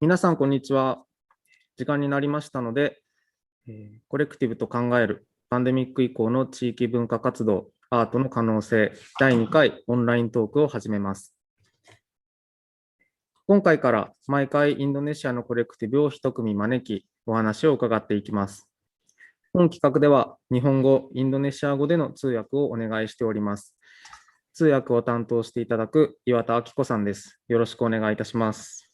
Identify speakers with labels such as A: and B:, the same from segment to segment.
A: 皆さん、こんにちは。時間になりましたので、コレクティブと考えるパンデミック以降の地域文化活動、アートの可能性、第2回オンライントークを始めます。今回から毎回インドネシアのコレクティブを一組招き、お話を伺っていきます。本企画では日本語、インドネシア語での通訳をお願いしております。通訳を担当していただく岩田明子さんです。よろしくお願いいたします。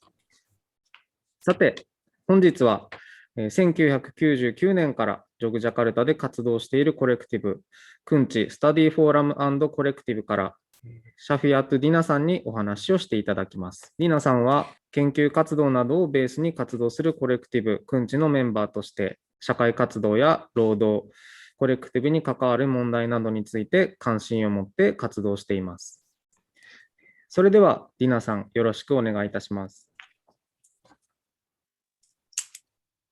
A: さて、本日は1999年からジョグジャカルタで活動しているコレクティブ、クンチ・スタディフォーラム&コレクティブからシャフィアット・ディナさんにお話をしていただきます。ディナさんは研究活動などをベースに活動するコレクティブ、クンチのメンバーとして社会活動や労働、コレクティブに関わる問題などについて関心を持って活動しています。それではディナさん、よろしくお願いいたします。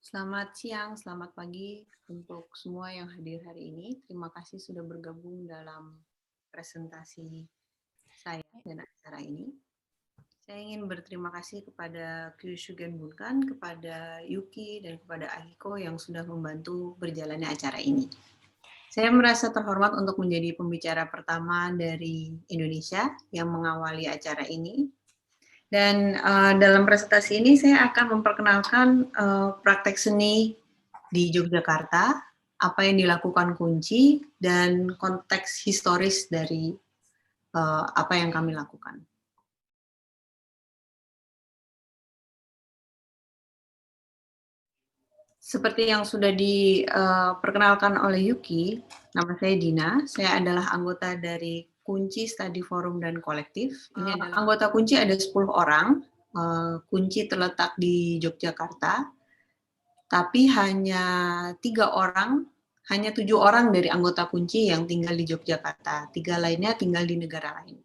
B: Selamat siang, selamat pagi untuk semua yang hadir hari ini. Terima kasih sudah bergabung dalam presentasi saya dan acara ini. Saya ingin berterima kasih kepada Kyushugen Bunkan, kepada Yuki, dan kepada Ahiko yang sudah membantu berjalannya acara ini. Saya merasa terhormat untuk menjadi pembicara pertama dari Indonesia yang mengawali acara ini. Dan dalam presentasi ini saya akan memperkenalkan praktek seni di Yogyakarta, apa yang dilakukan kunci, dan konteks historis dari apa yang kami lakukan. Seperti yang sudah diperkenalkan oleh Yuki, nama saya Dina, saya adalah anggota dari Kunci Study Forum dan Kolektif. Ini adalah anggota Kunci ada 10 orang. Kunci terletak di Yogyakarta, tapi hanya 7 orang dari anggota Kunci yang tinggal di Yogyakarta. 3 lainnya tinggal di negara lain.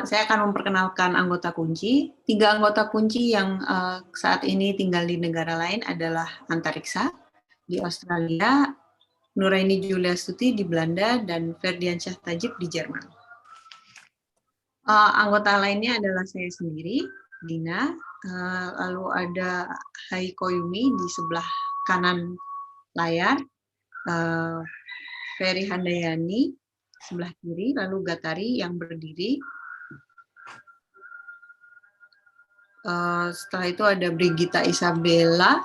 B: Saya akan memperkenalkan anggota kunci. 3 anggota kunci yang saat ini tinggal di negara lain adalah Antariksa di Australia, Nuraini Juliastuti di Belanda, dan Ferdiansyah Tajib di Jerman. Anggota lainnya adalah saya sendiri, Dina, lalu ada Haiko Yumi di sebelah kanan layar, Ferry Handayani sebelah kiri, lalu Gatari yang berdiri. Setelah itu ada Brigita Isabella,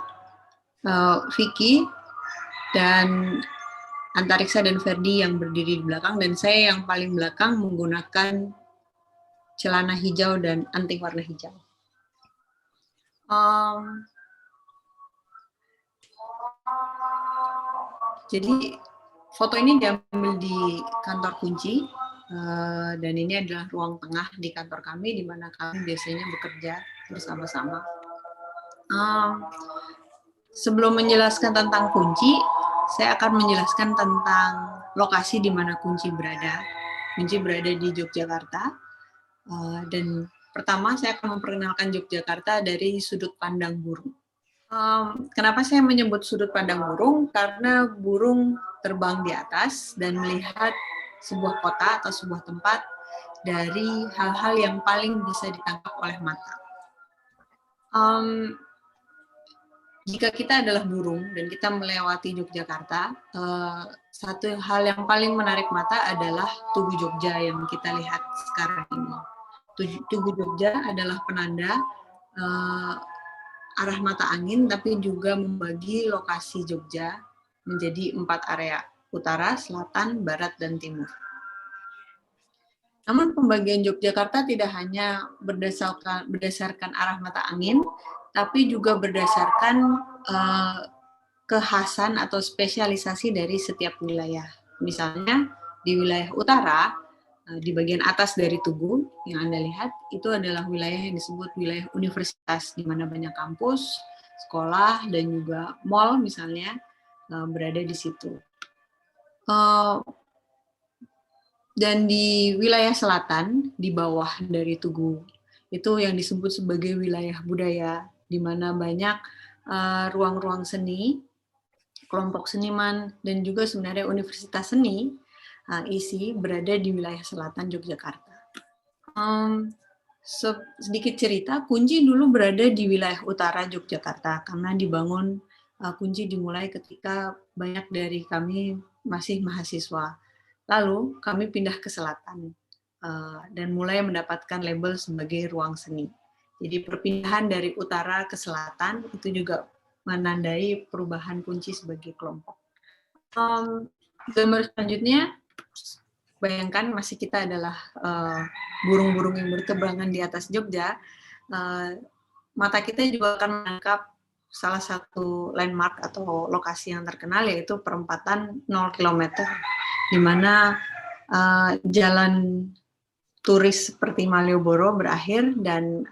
B: Vicky, dan Antariksa dan Ferdi yang berdiri di belakang, dan saya yang paling belakang menggunakan celana hijau dan anting warna hijau. Jadi foto ini diambil di kantor kunci, dan ini adalah ruang tengah di kantor kami, di mana kami biasanya bekerja bersama-sama. Sebelum menjelaskan tentang kunci, saya akan menjelaskan tentang lokasi di mana kunci berada. Kunci berada di Yogyakarta. Dan pertama saya akan memperkenalkan Yogyakarta dari sudut pandang burung. Kenapa saya menyebut sudut pandang burung? Karena burung terbang di atas dan melihat sebuah kota atau sebuah tempat dari hal-hal yang paling bisa ditangkap oleh mata. Jika kita adalah burung dan kita melewati Yogyakarta, satu hal yang paling menarik mata adalah Tugu Jogja yang kita lihat sekarang ini. Tugu Jogja adalah penanda arah mata angin, tapi juga membagi lokasi Jogja menjadi 4 area, utara, selatan, barat, dan timur. Namun pembagian Yogyakarta tidak hanya berdasarkan arah mata angin, tapi juga berdasarkan kekhasan atau spesialisasi dari setiap wilayah. Misalnya di wilayah utara, di bagian atas dari Tugu yang Anda lihat, itu adalah wilayah yang disebut wilayah universitas, di mana banyak kampus, sekolah, dan juga mall misalnya berada di situ. Dan di wilayah selatan, di bawah dari Tugu, itu yang disebut sebagai wilayah budaya, di mana banyak ruang-ruang seni, kelompok seniman, dan juga sebenarnya universitas seni ISI berada di wilayah selatan Yogyakarta. Sedikit cerita, Kunci dulu berada di wilayah utara Yogyakarta karena dibangun, Kunci dimulai ketika banyak dari kami masih mahasiswa. Lalu kami pindah ke selatan dan mulai mendapatkan label sebagai ruang seni. Jadi perpindahan dari utara ke selatan itu juga menandai perubahan Kunci sebagai kelompok. Gambar selanjutnya, bayangkan masih kita adalah burung-burung yang berterbangan di atas Jogja, mata kita juga akan menangkap salah satu landmark atau lokasi yang terkenal, yaitu perempatan 0 km, di mana jalan turis seperti Malioboro berakhir dan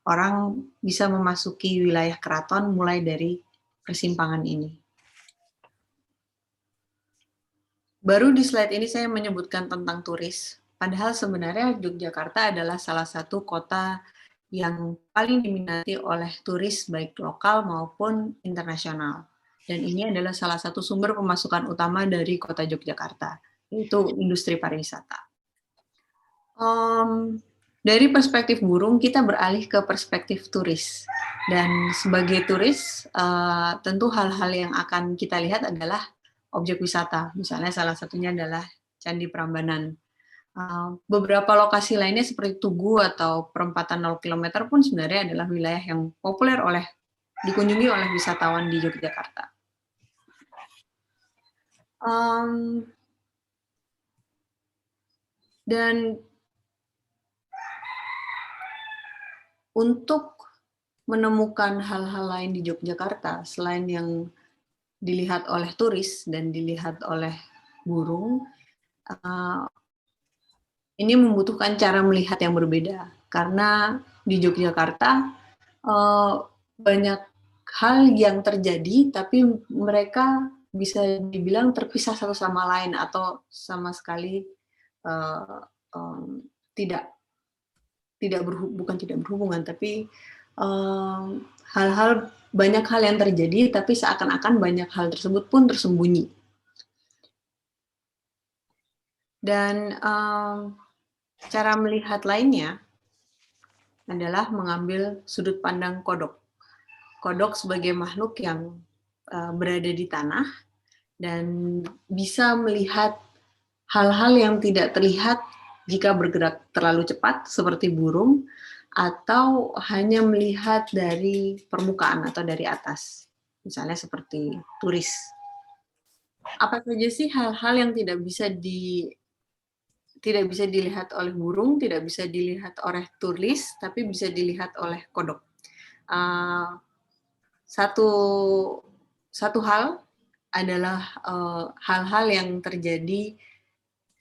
B: orang bisa memasuki wilayah keraton mulai dari persimpangan ini. Baru di slide ini saya menyebutkan tentang turis, padahal sebenarnya Yogyakarta adalah salah satu kota yang paling diminati oleh turis baik lokal maupun internasional. Dan ini adalah salah satu sumber pemasukan utama dari kota Yogyakarta, yaitu industri pariwisata. Dari perspektif burung, kita beralih ke perspektif turis. Dan sebagai turis, tentu hal-hal yang akan kita lihat adalah objek wisata. Misalnya salah satunya adalah Candi Prambanan. Beberapa lokasi lainnya seperti Tugu atau perempatan 0 km pun sebenarnya adalah wilayah yang populer dikunjungi oleh wisatawan di Yogyakarta. Dan untuk menemukan hal-hal lain di Yogyakarta selain yang dilihat oleh turis dan dilihat oleh burung, ini membutuhkan cara melihat yang berbeda, karena di Yogyakarta banyak hal yang terjadi, tapi mereka bisa dibilang terpisah satu sama lain atau sama sekali bukan tidak berhubungan, tapi banyak hal yang terjadi, tapi seakan-akan banyak hal tersebut pun tersembunyi. Dan cara melihat lainnya adalah mengambil sudut pandang kodok. Kodok sebagai makhluk yang berada di tanah dan bisa melihat hal-hal yang tidak terlihat jika bergerak terlalu cepat seperti burung, atau hanya melihat dari permukaan atau dari atas, misalnya seperti turis. Apa saja sih hal-hal yang tidak bisa dilihat oleh burung, tidak bisa dilihat oleh turis, tapi bisa dilihat oleh kodok? Satu hal adalah hal-hal yang terjadi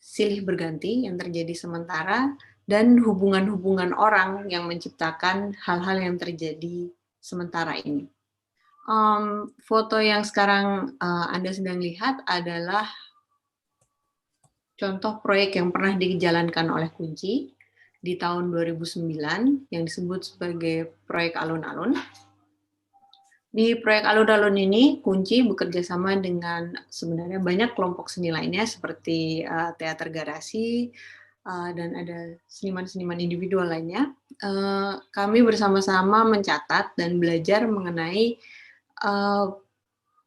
B: silih berganti, yang terjadi sementara, dan hubungan-hubungan orang yang menciptakan hal-hal yang terjadi sementara ini. Foto yang sekarang Anda sedang lihat adalah contoh proyek yang pernah dijalankan oleh Kunci di tahun 2009 yang disebut sebagai proyek Alun-Alun. Di proyek Alun-Alun ini, Kunci bekerja sama dengan sebenarnya banyak kelompok seni lainnya seperti teater garasi, dan ada seniman-seniman individual lainnya. Kami bersama-sama mencatat dan belajar mengenai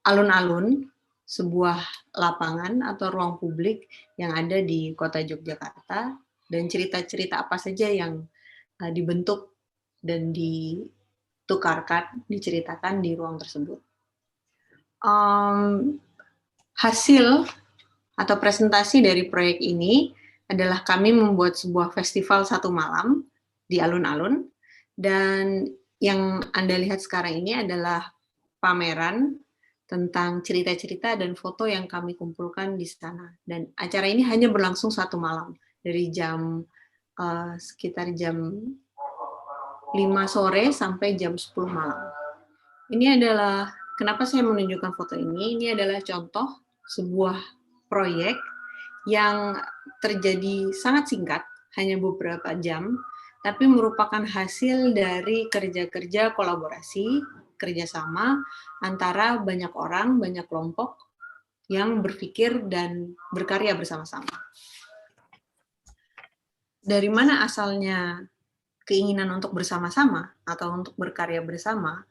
B: alun-alun, sebuah lapangan atau ruang publik yang ada di kota Yogyakarta, dan cerita-cerita apa saja yang dibentuk dan diceritakan di ruang tersebut. Hasil atau presentasi dari proyek ini adalah kami membuat sebuah festival 1 malam di alun-alun, dan yang Anda lihat sekarang ini adalah pameran tentang cerita-cerita dan foto yang kami kumpulkan di sana. Dan acara ini hanya berlangsung 1 malam, dari sekitar jam 5 sore sampai jam 10 malam. Ini adalah, kenapa saya menunjukkan foto ini? Ini adalah contoh sebuah proyek yang terjadi sangat singkat, hanya beberapa jam, tapi merupakan hasil dari kerja-kerja kolaborasi, kerjasama antara banyak orang, banyak kelompok yang berpikir dan berkarya bersama-sama. Dari mana asalnya keinginan untuk bersama-sama atau untuk berkarya bersama,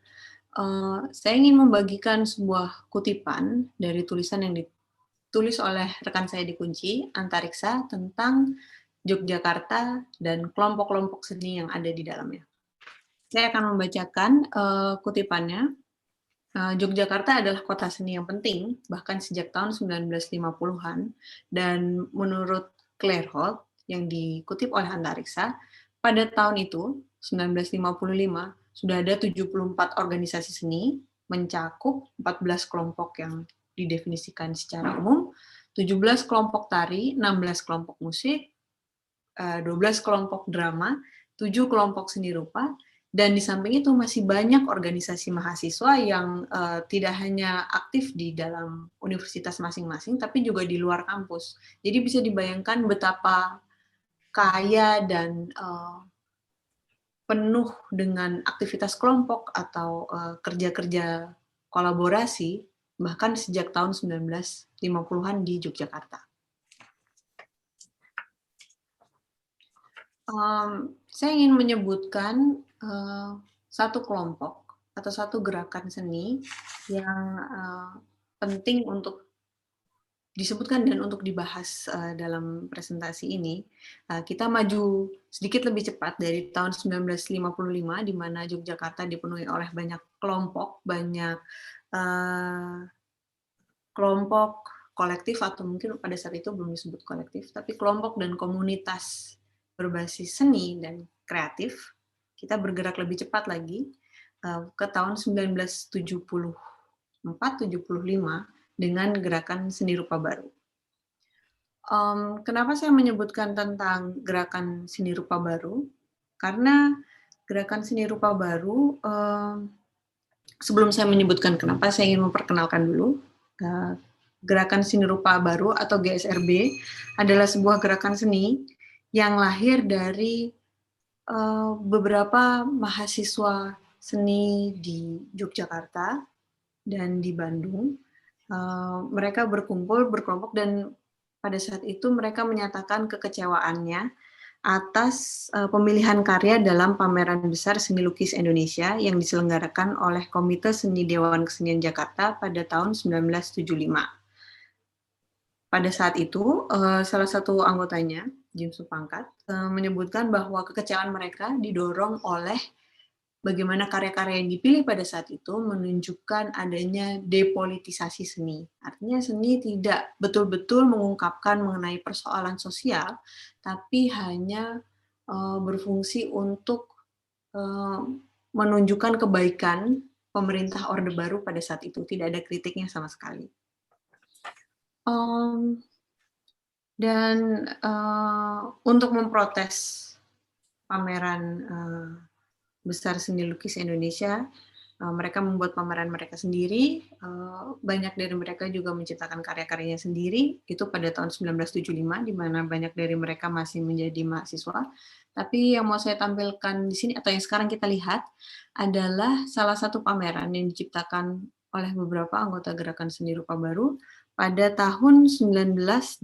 B: saya ingin membagikan sebuah kutipan dari tulisan yang ditulis oleh rekan saya di Kunci, Antariksa, tentang Yogyakarta dan kelompok-kelompok seni yang ada di dalamnya. Saya akan membacakan kutipannya. Yogyakarta adalah kota seni yang penting, bahkan sejak tahun 1950-an, dan menurut Claire Holt, yang dikutip oleh Antariksa, pada tahun itu, 1955, sudah ada 74 organisasi seni, mencakup 14 kelompok yang didefinisikan secara umum, 17 kelompok tari, 16 kelompok musik, 12 kelompok drama, 7 kelompok seni rupa, dan di samping itu masih banyak organisasi mahasiswa yang tidak hanya aktif di dalam universitas masing-masing, tapi juga di luar kampus. Jadi bisa dibayangkan betapa kaya dan penuh dengan aktivitas kelompok atau kerja-kerja kolaborasi, bahkan sejak tahun 1950-an di Yogyakarta. Saya ingin menyebutkan satu kelompok atau satu gerakan seni yang penting untuk disebutkan dan untuk dibahas dalam presentasi ini. Kita maju sedikit lebih cepat dari tahun 1955, di mana Yogyakarta dipenuhi oleh banyak kelompok, banyak kelompok kolektif, atau mungkin pada saat itu belum disebut kolektif, tapi kelompok dan komunitas berbasis seni dan kreatif. Kita bergerak lebih cepat lagi ke tahun 1974-75 dengan gerakan seni rupa baru. Kenapa saya menyebutkan tentang gerakan seni rupa baru? Karena gerakan seni rupa baru, sebelum saya menyebutkan kenapa, saya ingin memperkenalkan dulu. Gerakan Seni Rupa Baru atau GSRB adalah sebuah gerakan seni yang lahir dari beberapa mahasiswa seni di Yogyakarta dan di Bandung. Mereka berkumpul, berkelompok, dan pada saat itu mereka menyatakan kekecewaannya atas pemilihan karya dalam pameran besar seni lukis Indonesia yang diselenggarakan oleh Komite Seni Dewan Kesenian Jakarta pada tahun 1975. Pada saat itu, salah satu anggotanya, Jim Supangkat, menyebutkan bahwa kekecewaan mereka didorong oleh bagaimana karya-karya yang dipilih pada saat itu menunjukkan adanya depolitisasi seni. Artinya seni tidak betul-betul mengungkapkan mengenai persoalan sosial, tapi hanya berfungsi untuk menunjukkan kebaikan pemerintah Orde Baru pada saat itu. Tidak ada kritiknya sama sekali. Dan untuk memprotes pameran besar seni lukis Indonesia, mereka membuat pameran mereka sendiri. Banyak dari mereka juga menciptakan karya-karyanya sendiri. Itu pada tahun 1975, di mana banyak dari mereka masih menjadi mahasiswa. Tapi yang mau saya tampilkan di sini, atau yang sekarang kita lihat, adalah salah satu pameran yang diciptakan oleh beberapa anggota gerakan seni rupa baru pada tahun 1987.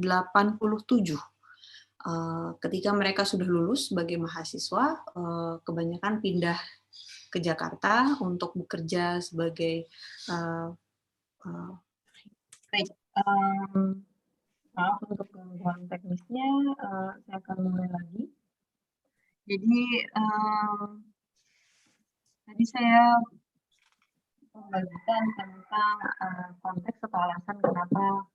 B: Ketika mereka sudah lulus sebagai mahasiswa, kebanyakan pindah ke Jakarta untuk bekerja sebagai maaf untuk gangguan teknisnya, saya akan mulai lagi. Jadi tadi saya membagikan tentang konteks atau alasan kenapa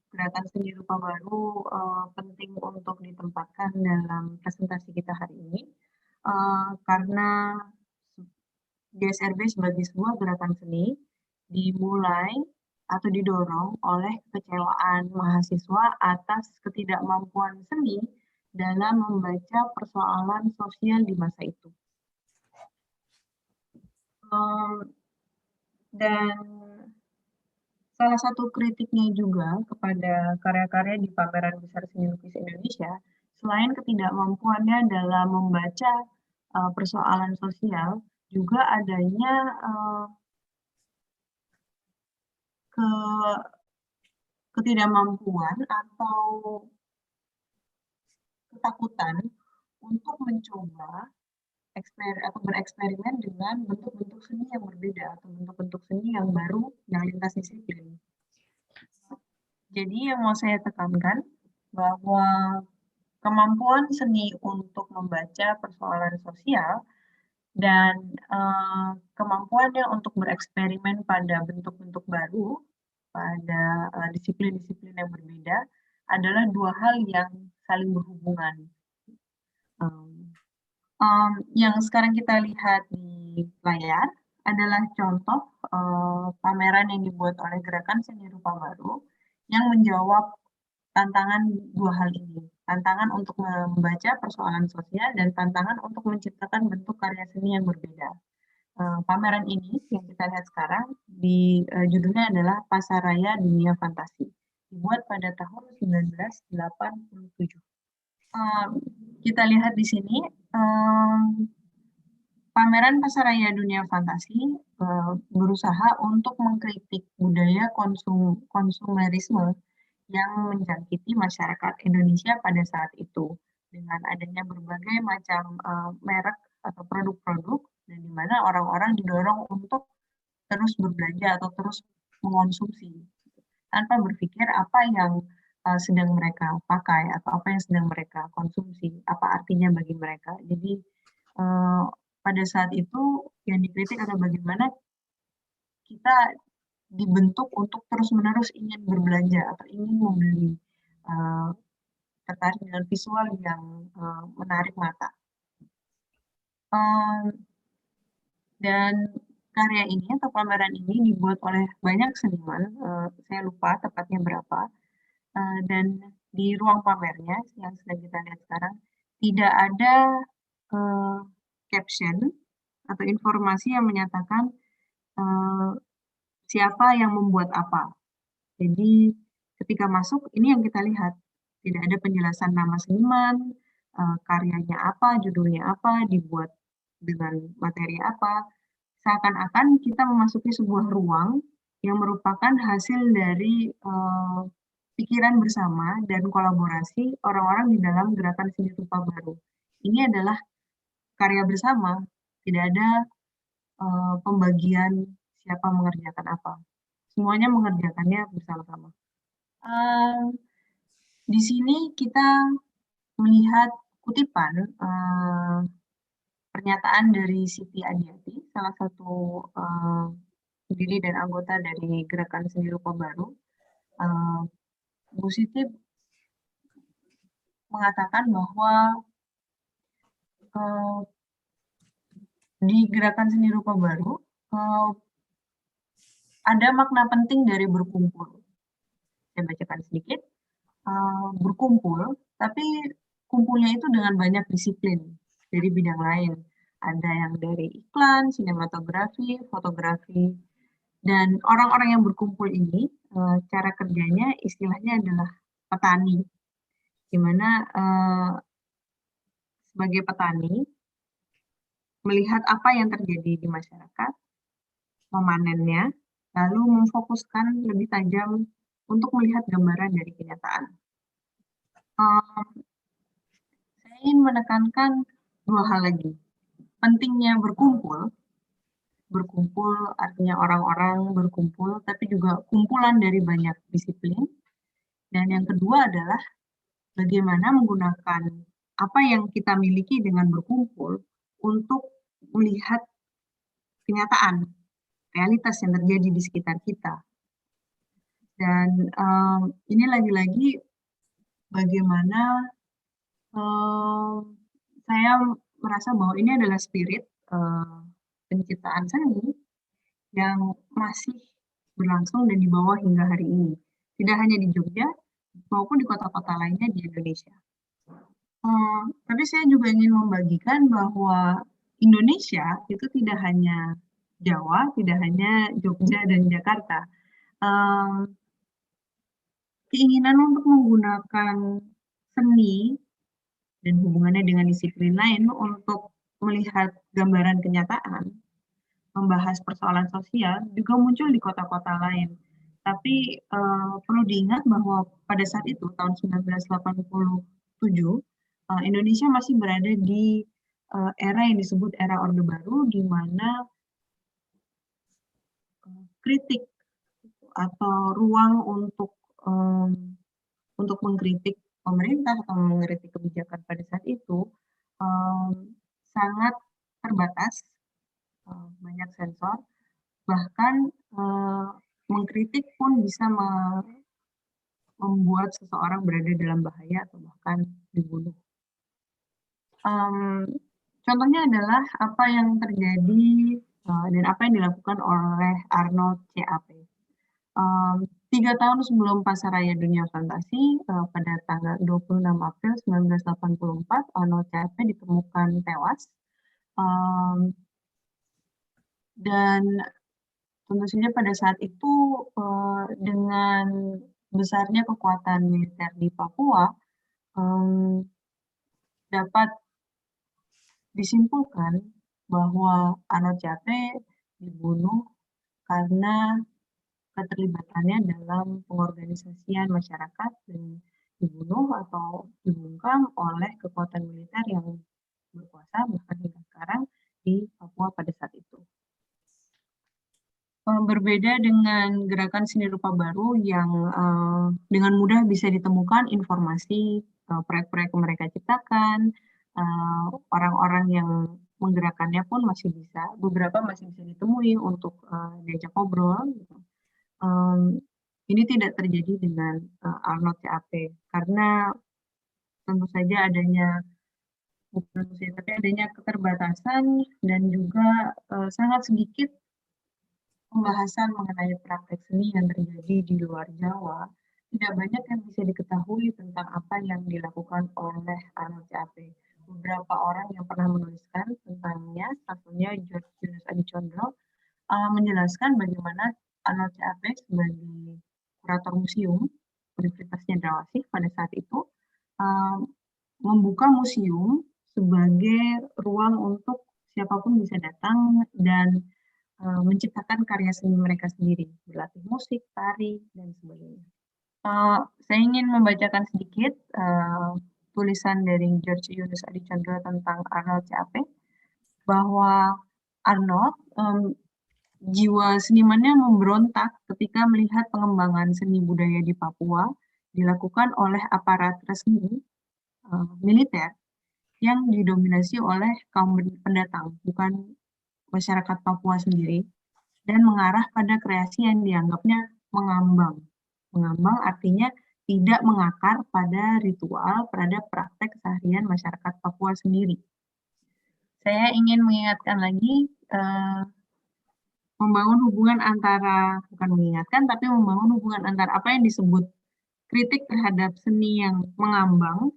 B: gerakan seni rupa baru penting untuk ditempatkan dalam presentasi kita hari ini, karena GSRB sebagai sebuah gerakan seni dimulai atau didorong oleh kekecewaan mahasiswa atas ketidakmampuan seni dalam membaca persoalan sosial di masa itu. Dan salah satu kritiknya juga kepada karya-karya di pameran besar seni lukis Indonesia, selain ketidakmampuannya dalam membaca persoalan sosial, juga adanya ketidakmampuan atau ketakutan untuk mencoba bereksperimen dengan bentuk-bentuk seni yang berbeda atau bentuk-bentuk seni yang baru yang lintas disiplin. Jadi yang mau saya tekankan bahwa kemampuan seni untuk membaca persoalan sosial dan kemampuannya untuk bereksperimen pada bentuk-bentuk baru, pada disiplin-disiplin yang berbeda, adalah dua hal yang saling berhubungan. Yang sekarang kita lihat di layar adalah contoh pameran yang dibuat oleh Gerakan Seni Rupa Baru yang menjawab tantangan dua hal ini. Tantangan untuk membaca persoalan sosial dan tantangan untuk menciptakan bentuk karya seni yang berbeda. Pameran ini yang kita lihat sekarang judulnya adalah Pasaraya Dunia Fantasi, dibuat pada tahun 1987. Kita lihat di sini pameran Pasaraya Dunia Fantasi berusaha untuk mengkritik budaya konsumerisme yang menjangkiti masyarakat Indonesia pada saat itu dengan adanya berbagai macam merek atau produk-produk dan di mana orang-orang didorong untuk terus berbelanja atau terus mengonsumsi tanpa berpikir apa yang sedang mereka pakai atau apa yang sedang mereka konsumsi, apa artinya bagi mereka. Jadi pada saat itu yang dikritik adalah bagaimana kita dibentuk untuk terus-menerus ingin berbelanja atau ingin membeli, tertarik dengan visual yang menarik mata. Dan karya ini atau pameran ini dibuat oleh banyak seniman, saya lupa tepatnya berapa, dan di ruang pamernya yang sedang kita lihat sekarang tidak ada caption atau informasi yang menyatakan siapa yang membuat apa. Jadi ketika masuk ini yang kita lihat, tidak ada penjelasan nama seniman, karyanya apa, judulnya apa, dibuat dengan materi apa. Seakan-akan kita memasuki sebuah ruang yang merupakan hasil dari pikiran bersama dan kolaborasi orang-orang di dalam gerakan seni rupa baru. Ini adalah karya bersama, tidak ada pembagian siapa mengerjakan apa. Semuanya mengerjakannya bersama-sama. Di sini kita melihat kutipan pernyataan dari Siti Adiati, salah satu pendiri dan anggota dari Gerakan Seni Rupa Baru. Bu Siti mengatakan bahwa di Gerakan Seni Rupa Baru ada makna penting dari berkumpul. Saya bacakan sedikit. Berkumpul, tapi kumpulnya itu dengan banyak disiplin dari bidang lain. Ada yang dari iklan, sinematografi, fotografi, dan orang-orang yang berkumpul ini cara kerjanya istilahnya adalah petani, di mana sebagai petani melihat apa yang terjadi di masyarakat, memanennya, lalu memfokuskan lebih tajam untuk melihat gambaran dari kenyataan. Saya ingin menekankan dua hal lagi. Pentingnya berkumpul artinya orang-orang berkumpul, tapi juga kumpulan dari banyak disiplin. Dan yang kedua adalah bagaimana menggunakan apa yang kita miliki dengan berkumpul untuk melihat kenyataan, realitas yang terjadi di sekitar kita. Dan ini lagi-lagi bagaimana saya merasa bahwa ini adalah spirit penciptaan seni yang masih berlangsung dan dibawa hingga hari ini. Tidak hanya di Jogja, maupun di kota-kota lainnya di Indonesia. Tapi saya juga ingin membagikan bahwa Indonesia itu tidak hanya Jawa, tidak hanya Jogja dan Jakarta. Keinginan untuk menggunakan seni dan hubungannya dengan disiplin lain untuk melihat gambaran kenyataan, membahas persoalan sosial juga muncul di kota-kota lain. Tapi perlu diingat bahwa pada saat itu tahun 1987
C: Indonesia masih berada di era yang disebut era Orde Baru, di mana kritik atau ruang untuk mengkritik pemerintah atau mengkritik kebijakan pada saat itu sangat terbatas, banyak sensor, bahkan mengkritik pun bisa membuat seseorang berada dalam bahaya atau bahkan dibunuh. Contohnya adalah apa yang terjadi dan apa yang dilakukan oleh Arnold CAP. 3 tahun sebelum Pasaraya Dunia Fantasi, pada tanggal 26 April 1984, Arnold CAP ditemukan tewas. Dan tentu saja pada saat itu dengan besarnya kekuatan militer di Papua, dapat disimpulkan bahwa Arnold CAP dibunuh karena keterlibatannya dalam pengorganisasian masyarakat dan dibunuh atau dibungkam oleh kekuatan militer yang berkuasa bahkan hingga sekarang di Papua pada saat itu. Berbeda dengan gerakan seni rupa baru yang dengan mudah bisa ditemukan informasi proyek-proyek yang mereka ciptakan, orang-orang yang menggerakkannya pun beberapa masih bisa ditemui untuk diajak ngobrol. Gitu. Ini tidak terjadi dengan Arnold CAP karena tentu saja adanya keterbatasan dan juga sangat sedikit pembahasan mengenai praktek seni yang terjadi di luar Jawa. Tidak banyak yang bisa diketahui tentang apa yang dilakukan oleh Arnold CAP. Beberapa orang yang pernah menuliskan tentangnya, satunya George Yunus Adicondro, menjelaskan bagaimana Arnold CAP sebagai kurator museum Universitas Cendrawasih pada saat itu membuka museum sebagai ruang untuk siapapun bisa datang dan menciptakan karya seni mereka sendiri, berlatih musik, tari, dan sebagainya. Saya ingin membacakan sedikit tulisan dari George Yunus Adicondro tentang Arnold CAP, bahwa Arnold jiwa senimannya memberontak ketika melihat pengembangan seni budaya di Papua dilakukan oleh aparat resmi militer yang didominasi oleh kaum pendatang, bukan masyarakat Papua sendiri, dan mengarah pada kreasi yang dianggapnya mengambang. Mengambang artinya tidak mengakar pada ritual, pada praktek keseharian masyarakat Papua sendiri. Saya ingin mengingatkan lagi membangun hubungan bukan mengingatkan, tapi membangun hubungan antara apa yang disebut kritik terhadap seni yang mengambang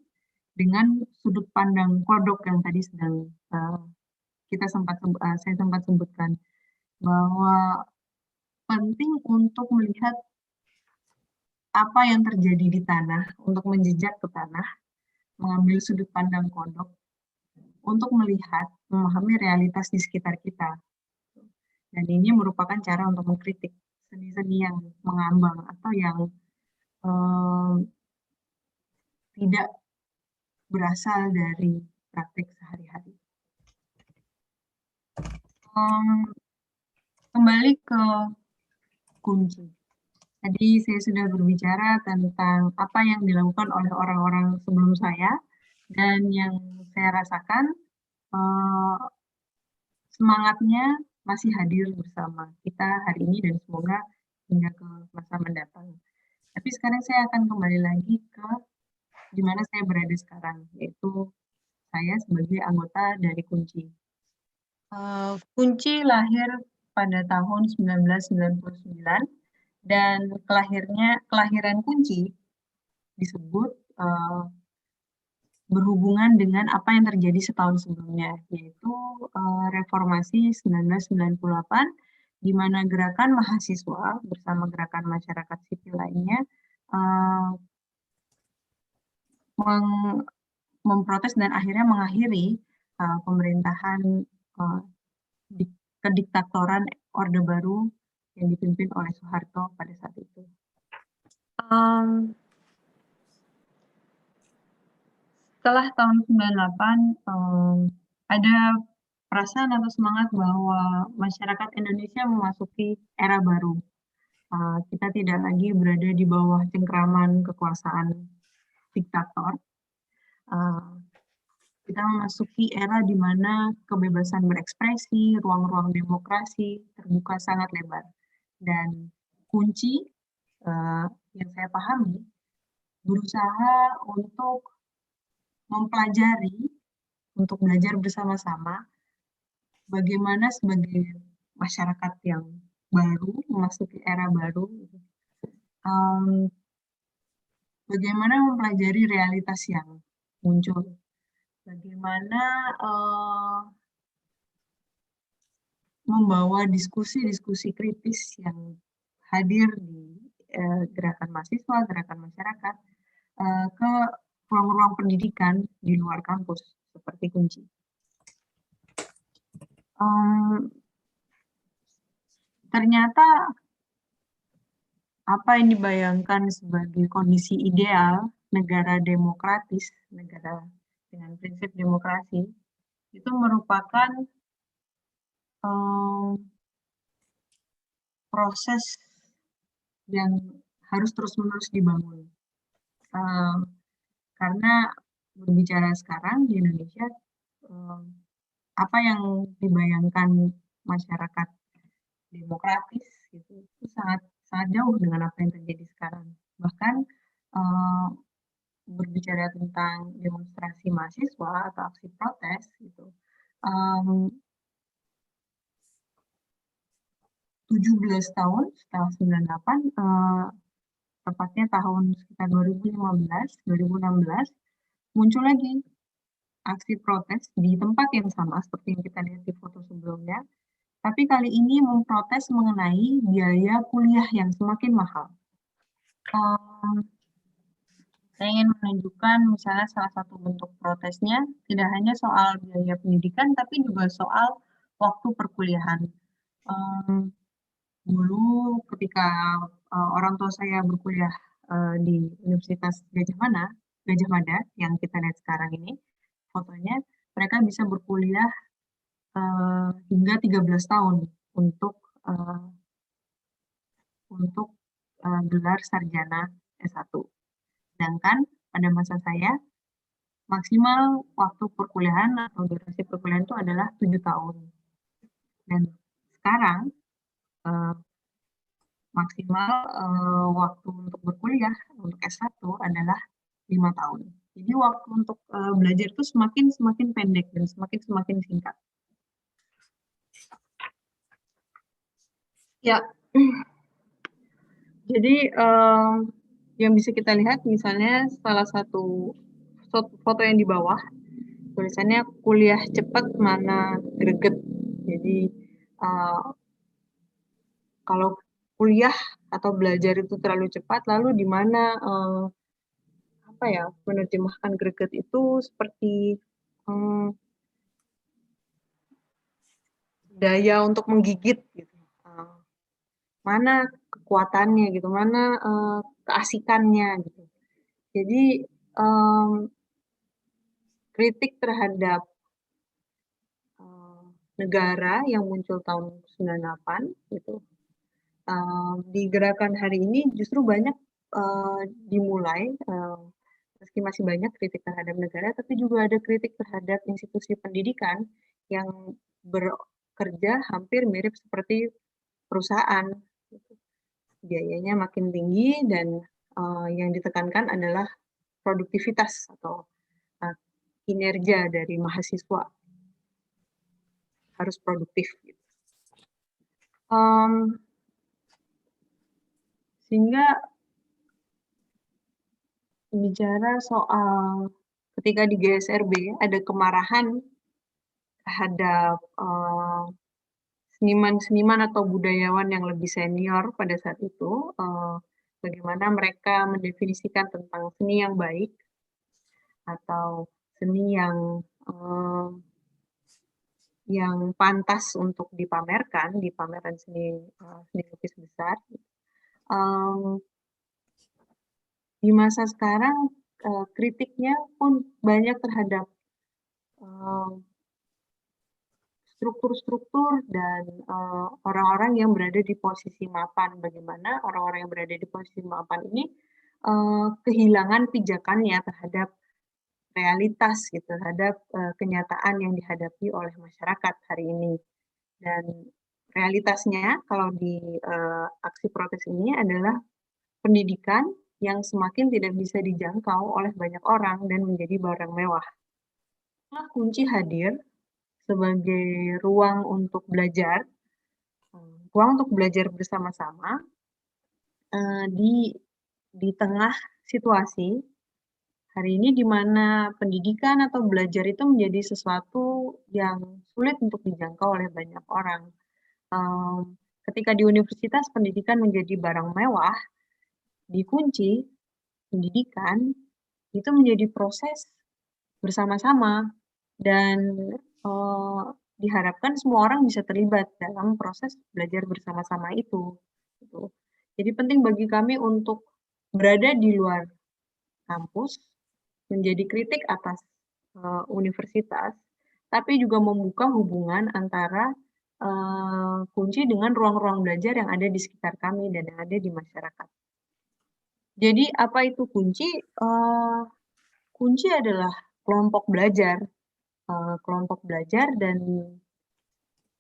C: dengan sudut pandang kodok yang tadi sedang saya sempat sebutkan, bahwa penting untuk melihat apa yang terjadi di tanah, untuk menjejak ke tanah, mengambil sudut pandang kodok, untuk melihat, memahami realitas di sekitar kita. Dan ini merupakan cara untuk mengkritik seni-seni yang mengambang atau yang tidak berasal dari praktik sehari-hari. Kembali ke kunci. Tadi saya sudah berbicara tentang apa yang dilakukan oleh orang-orang sebelum saya, dan yang saya rasakan semangatnya masih hadir bersama kita hari ini dan semoga hingga ke masa mendatang. Tapi sekarang saya akan kembali lagi ke di mana saya berada sekarang, yaitu saya sebagai anggota dari Kunci. Kunci lahir pada tahun 1999 dan kelahiran Kunci disebut berhubungan dengan apa yang terjadi setahun sebelumnya, yaitu Reformasi 1998, di mana gerakan mahasiswa bersama gerakan masyarakat sipil lainnya memprotes dan akhirnya mengakhiri pemerintahan kediktatoran Orde Baru yang dipimpin oleh Soeharto pada saat itu. setelah tahun 98 ada perasaan atau semangat bahwa masyarakat Indonesia memasuki era baru. Kita tidak lagi berada di bawah cengkraman kekuasaan diktator. Kita memasuki era di mana kebebasan berekspresi, ruang-ruang demokrasi terbuka sangat lebar. Dan kunci yang saya pahami, berusaha untuk mempelajari, untuk belajar bersama-sama, bagaimana sebagai masyarakat yang baru, memasuki era baru, bagaimana mempelajari realitas yang muncul, bagaimana membawa diskusi-diskusi kritis yang hadir di gerakan mahasiswa, gerakan masyarakat, ke ruang-ruang pendidikan di luar kampus, seperti kunci. Ternyata apa yang dibayangkan sebagai kondisi ideal negara demokratis, negara dengan prinsip demokrasi, itu merupakan proses yang harus terus-menerus dibangun. Karena berbicara sekarang di Indonesia, apa yang dibayangkan masyarakat demokratis itu sangat jauh dengan apa yang terjadi sekarang. Bahkan berbicara tentang demonstrasi mahasiswa atau aksi protes gitu, 17 tahun setelah 98, tepatnya tahun sekitar 2015, 2016, muncul lagi aksi protes di tempat yang sama seperti yang kita lihat di foto sebelumnya, tapi kali ini memprotes mengenai biaya kuliah yang semakin mahal. Saya ingin menunjukkan misalnya salah satu bentuk protesnya tidak hanya soal biaya pendidikan, tapi juga soal waktu perkuliahan. Dulu ketika orang tua saya berkuliah di Universitas Gajah Mada yang kita lihat sekarang ini fotonya, mereka bisa berkuliah hingga 13 tahun untuk gelar sarjana S1. Sedangkan pada masa saya maksimal waktu perkuliahan atau durasi perkuliahan itu adalah 7 tahun. Dan sekarang maksimal waktu untuk berkuliah untuk S1 adalah 5 tahun. Jadi waktu untuk belajar itu semakin pendek dan semakin singkat. Ya, jadi yang bisa kita lihat misalnya salah satu foto yang di bawah, tulisannya kuliah cepat mana greget. Jadi kalau kuliah atau belajar itu terlalu cepat, lalu di mana menerjemahkan greget itu seperti daya untuk menggigit gitu. Mana kekuatannya gitu, mana keasikannya gitu. Jadi kritik terhadap negara yang muncul tahun 98 gitu, di gerakan hari ini justru banyak dimulai, meski masih banyak kritik terhadap negara, tapi juga ada kritik terhadap institusi pendidikan yang bekerja hampir mirip seperti perusahaan. Biayanya makin tinggi dan yang ditekankan adalah produktivitas atau kinerja dari mahasiswa harus produktif. Sehingga bicara soal ketika di GSRB ada kemarahan terhadap seniman-seniman atau budayawan yang lebih senior pada saat itu, bagaimana mereka mendefinisikan tentang seni yang baik atau seni yang pantas untuk dipamerkan di pameran seni lukis besar. Di masa sekarang kritiknya pun banyak terhadap struktur-struktur dan orang-orang yang berada di posisi mapan. Bagaimana orang-orang yang berada di posisi mapan ini kehilangan pijakannya terhadap realitas gitu, terhadap kenyataan yang dihadapi oleh masyarakat hari ini. Dan realitasnya kalau di aksi protes ini adalah pendidikan yang semakin tidak bisa dijangkau oleh banyak orang dan menjadi barang mewah. Kunci hadir sebagai ruang untuk belajar bersama-sama di tengah situasi hari ini di mana pendidikan atau belajar itu menjadi sesuatu yang sulit untuk dijangkau oleh banyak orang. Ketika di universitas pendidikan menjadi barang mewah, di Kunci pendidikan itu menjadi proses bersama-sama dan diharapkan semua orang bisa terlibat dalam proses belajar bersama-sama itu. Gitu. Jadi penting bagi kami untuk berada di luar kampus, menjadi kritik atas universitas, tapi juga membuka hubungan antara Kunci dengan ruang-ruang belajar yang ada di sekitar kami dan yang ada di masyarakat. Jadi apa itu Kunci? Kunci adalah kelompok belajar dan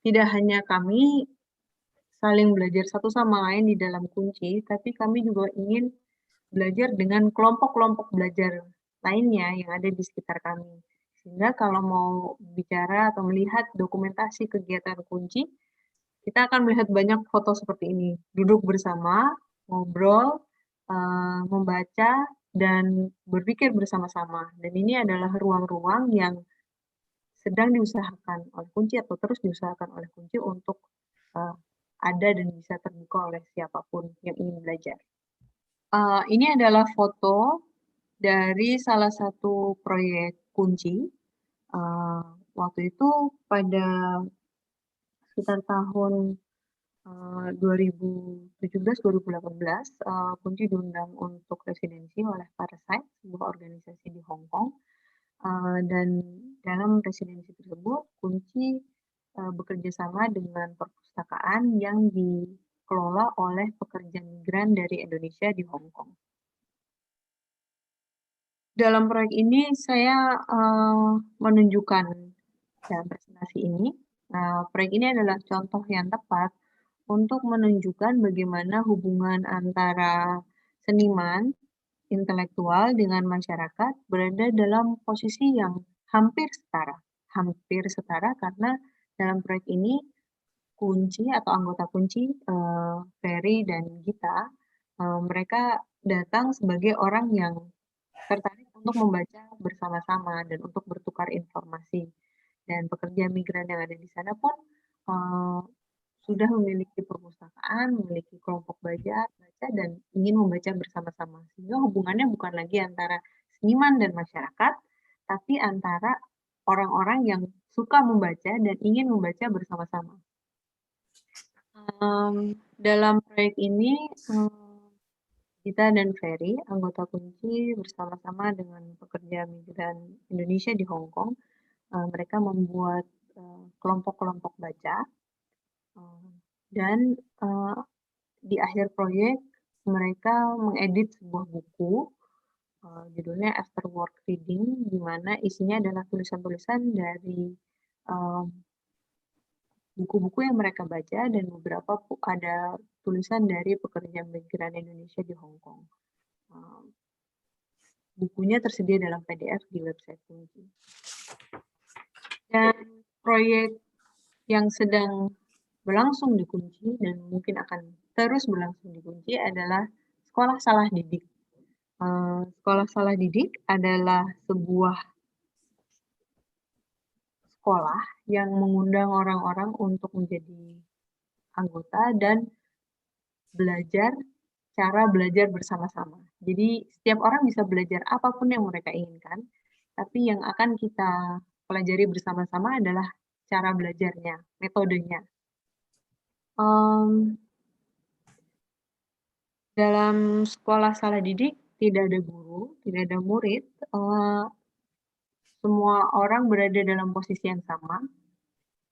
C: tidak hanya kami saling belajar satu sama lain di dalam Kunci, tapi kami juga ingin belajar dengan kelompok-kelompok belajar lainnya yang ada di sekitar kami. Sehingga kalau mau bicara atau melihat dokumentasi kegiatan Kunci, kita akan melihat banyak foto seperti ini. Duduk bersama, ngobrol, membaca, dan berpikir bersama-sama. Dan ini adalah ruang-ruang yang sedang diusahakan oleh Kunci atau terus diusahakan oleh Kunci untuk ada dan bisa terbuka oleh siapapun yang ingin belajar. Ini adalah foto dari salah satu proyek Kunci. Waktu itu pada sekitar tahun 2017-2018, Kunci diundang untuk residensi oleh Parasite, sebuah organisasi di Hong Kong. Dan dalam residensi tersebut, Kunci bekerja sama dengan perpustakaan yang dikelola oleh pekerja migran dari Indonesia di Hong Kong. Dalam proyek ini saya menunjukkan dalam presentasi ini, proyek ini adalah contoh yang tepat untuk menunjukkan bagaimana hubungan antara seniman, intelektual dengan masyarakat berada dalam posisi yang hampir setara karena dalam proyek ini Kunci atau anggota Kunci, Ferry dan Gita, mereka datang sebagai orang yang tertarik untuk membaca bersama-sama dan untuk bertukar informasi. Dan pekerja migran yang ada di sana pun sudah memiliki perpustakaan, memiliki kelompok baca, dan ingin membaca bersama-sama. Sehingga hubungannya bukan lagi antara seniman dan masyarakat, tapi antara orang-orang yang suka membaca dan ingin membaca bersama-sama. Dalam proyek ini, Gita dan Ferry, anggota Kunci bersama-sama dengan pekerja migran Indonesia di Hong Kong, mereka membuat kelompok-kelompok baca, dan di akhir proyek mereka mengedit sebuah buku, judulnya After Work Reading, di mana isinya adalah tulisan-tulisan dari buku-buku yang mereka baca dan beberapa ada tulisan dari pekerja migran Indonesia di Hong Kong. Bukunya tersedia dalam PDF di website Kunci. Dan proyek yang sedang berlangsung di Kunci dan mungkin akan terus berlangsung di Kunci adalah Sekolah Salah Didik. Sekolah Salah Didik adalah sebuah sekolah yang mengundang orang-orang untuk menjadi anggota dan cara belajar bersama-sama. Jadi setiap orang bisa belajar apapun yang mereka inginkan, tapi yang akan kita pelajari bersama-sama adalah cara belajarnya, metodenya. Dalam Sekolah Salah Didik, tidak ada guru, tidak ada murid, semua orang berada dalam posisi yang sama,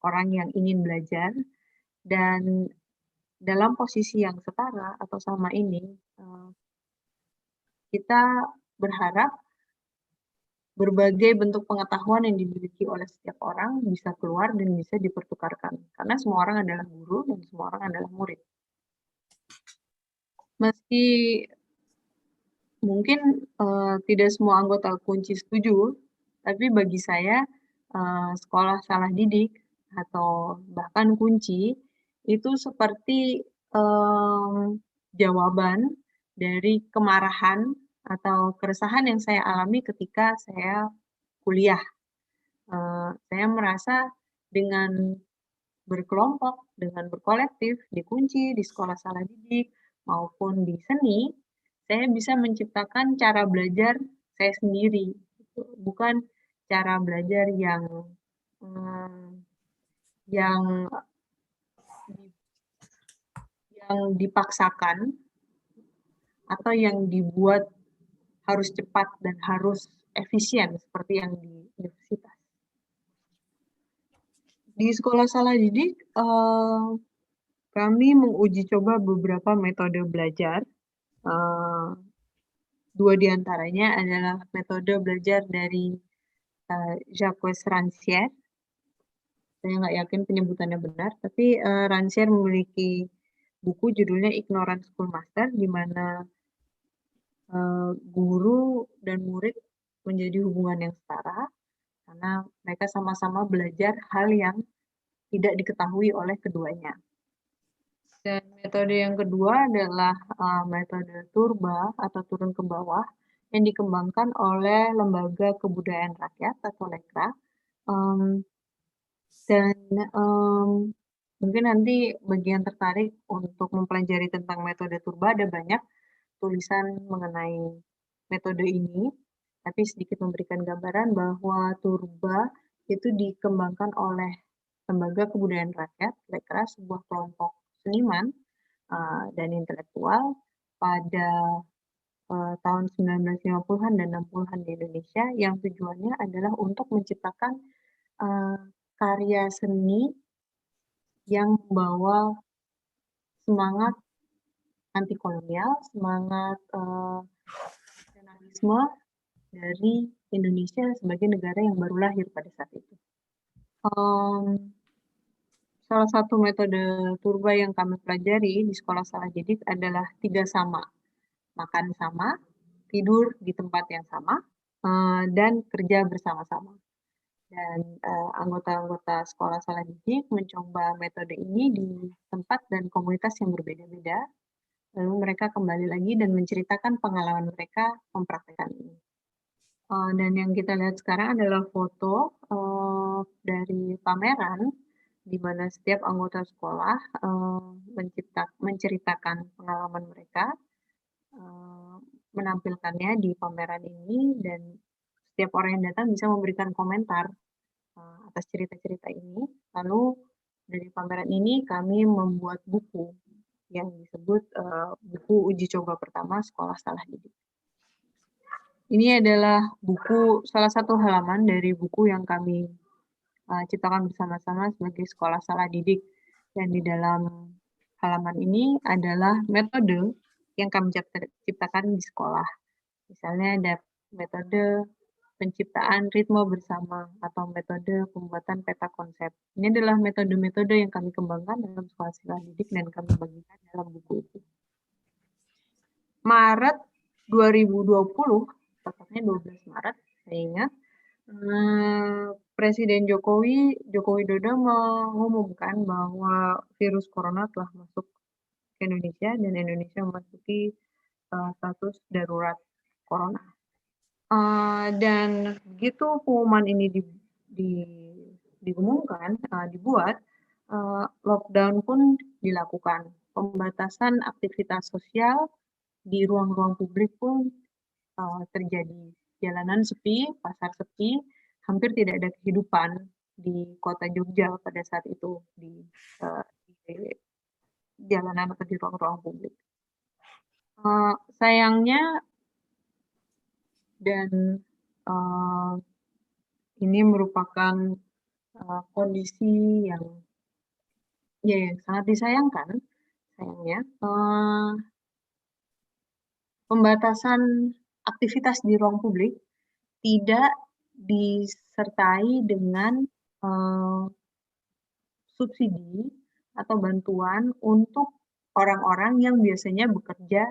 C: orang yang ingin belajar, dan dalam posisi yang setara atau sama ini, kita berharap berbagai bentuk pengetahuan yang dimiliki oleh setiap orang bisa keluar dan bisa dipertukarkan. Karena semua orang adalah guru dan semua orang adalah murid. Meski mungkin tidak semua anggota kunci setuju, tapi bagi saya sekolah salah didik atau bahkan kunci itu seperti jawaban dari kemarahan atau keresahan yang saya alami ketika saya kuliah. Saya merasa dengan berkelompok, dengan berkolektif, di kunci, di sekolah salah didik, maupun di seni, saya bisa menciptakan cara belajar saya sendiri, gitu. Bukan cara belajar yang dipaksakan atau yang dibuat harus cepat dan harus efisien seperti yang di universitas. Di sekolah salah didik, kami menguji coba beberapa metode belajar. Dua di antaranya adalah metode belajar dari Jacques Rancière. Saya nggak yakin penyebutannya benar, tapi Rancière memiliki buku judulnya Ignorant Schoolmaster, di mana guru dan murid menjadi hubungan yang setara, karena mereka sama-sama belajar hal yang tidak diketahui oleh keduanya. Dan metode yang kedua adalah metode turba atau turun ke bawah yang dikembangkan oleh Lembaga Kebudayaan Rakyat atau Lekra. Dan mungkin nanti bagi yang tertarik untuk mempelajari tentang metode turba, ada banyak tulisan mengenai metode ini, tapi sedikit memberikan gambaran bahwa turba itu dikembangkan oleh Lembaga Kebudayaan Rakyat, Lekra, sebuah kelompok seniman dan intelektual pada tahun 1950-an dan 60-an di Indonesia, yang tujuannya adalah untuk menciptakan karya seni yang membawa semangat anti kolonial, semangat nasionalisme dari Indonesia sebagai negara yang baru lahir pada saat itu. Salah satu metode turba yang kami pelajari di sekolah salah didik adalah 3 sama. Makan sama, tidur di tempat yang sama, dan kerja bersama-sama. Dan anggota-anggota sekolah salah didik mencoba metode ini di tempat dan komunitas yang berbeda-beda. Lalu mereka kembali lagi dan menceritakan pengalaman mereka mempraktikkan ini. Dan yang kita lihat sekarang adalah foto dari pameran di mana setiap anggota sekolah menceritakan pengalaman mereka, menampilkannya di pameran ini, dan setiap orang yang datang bisa memberikan komentar atas cerita-cerita ini. Lalu dari pameran ini kami membuat buku yang disebut buku uji coba pertama sekolah salah didik. Ini adalah buku, salah satu halaman dari buku yang kami ciptakan bersama-sama sebagai sekolah salah didik. Dan di dalam halaman ini adalah metode yang kami ciptakan di sekolah. Misalnya ada metode penciptaan ritme bersama atau metode pembuatan peta konsep. Ini adalah metode-metode yang kami kembangkan dalam sekolah salah didik dan kami bagikan dalam buku itu. Maret 2020, tepatnya 12 Maret, saya ingat, Presiden Joko Widodo mengumumkan bahwa virus corona telah masuk ke Indonesia dan Indonesia memasuki status darurat corona. Dan begitu pengumuman ini diumumkan, dibuat, lockdown pun dilakukan. Pembatasan aktivitas sosial di ruang-ruang publik pun terjadi. Jalanan sepi, pasar sepi, hampir tidak ada kehidupan di kota Jogja pada saat itu, di jalanan atau di ruang-ruang publik. Sayangnya dan ini merupakan kondisi yang sangat disayangkan. Sayangnya, pembatasan aktivitas di ruang publik tidak disertai dengan subsidi atau bantuan untuk orang-orang yang biasanya bekerja